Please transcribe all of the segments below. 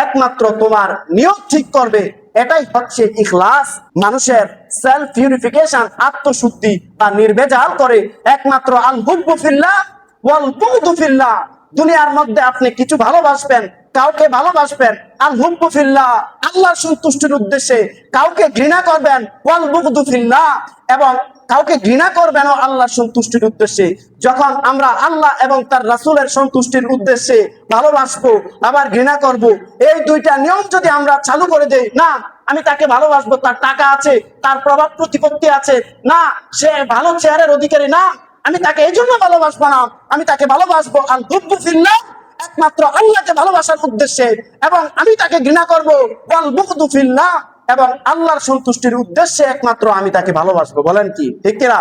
একমাত্র তোমার নিয়ত ঠিক করবে। এটাই হচ্ছে ইখলাস। মানুষের সেলফ পিউরিফিকেশন, আত্মশুদ্ধি বা নির্ভেজাল করে একমাত্র আল হুব্বু ফিল্লাহ ওয়াল বুগদু ফিল্লাহ। দুনিয়ার মধ্যে আপনি কিছু ভালোবাসবেন, কাউকে ভালোবাসবেন আল হুব্বু ফিল্লাহ, আল্লাহর সন্তুষ্টির উদ্দেশ্যে। কাউকে ঘৃণা করবেন ওয়াল বুগদু ফিল্লাহ, এবং কাউকে ঘৃণা করবেন আল্লাহর সন্তুষ্টির উদ্দেশ্যে। যখন আমরা আল্লাহ এবং তার রাসূলের সন্তুষ্টির উদ্দেশ্যে ভালোবাসবো আবার ঘৃণা করব, এই দুইটা নিয়ম যদি আমরা চালু করে দেই, না আমি তাকে ভালোবাসবো, তার টাকা আছে, তার প্রভাব প্রতিপত্তি আছে, না সে ভালো চেহারের অধিকারী, না আমি তাকে এই জন্য ভালোবাসবো না, আমি তাকে ভালোবাসবো আল হুব্বু ফিল্লাহ, একমাত্র আল্লাহকে ভালোবাসার উদ্দেশ্যে, এবং আমি তাকে ঘৃণা করবো ওয়াল বুগদু ফিল্লাহ, এবং আল্লাহর সন্তুষ্টির উদ্দেশ্যে একমাত্র আমি তাকে ভালোবাসবো। বলেন কি ঠিক কিনা?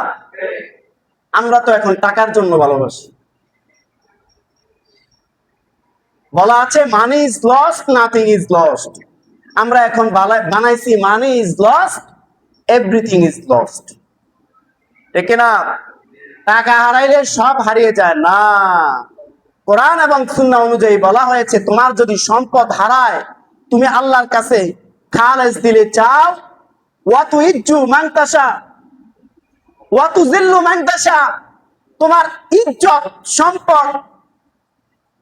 আমরা তো এখন টাকার জন্য ভালোবাসি। বলা আছে money is lost, nothing is lost. আমরা এখন বানাইছি money is lost, everything is lost. ঠিক না? টাকা হারাইলে সব হারিয়ে যায় না। কোরআন এবং সুন্নাহ অনুযায়ী বলা হয়েছে, তোমার যদি সম্পদ হারায়, তুমি আল্লাহর কাছে খালেস দিলে চাও, ওয়া তুইজ্জু মান তাশা ওয়া তুযিল্লু মান তাশা, তোমার ইজ্জত, সম্পদ,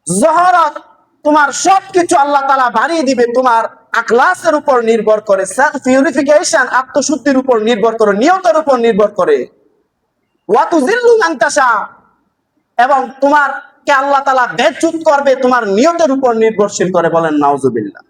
জহরত, তোমার সবকিছু আল্লাহ তাআলা বাড়িয়ে দিবে তোমার আখলাসের উপর নির্ভর করে, সেলফ পিউরিফিকেশন, আত্মশুদ্ধির উপর নির্ভর করে, নিয়তের উপর নির্ভর করে। ওয়া তুযিল্লু মান তাশা, এবং তোমার কে আল্লাহ তাআলা বেজ্জত করবে তোমার নিয়তের উপর নির্ভরশীল করে। বলেন নাউজুবিল্লাহ।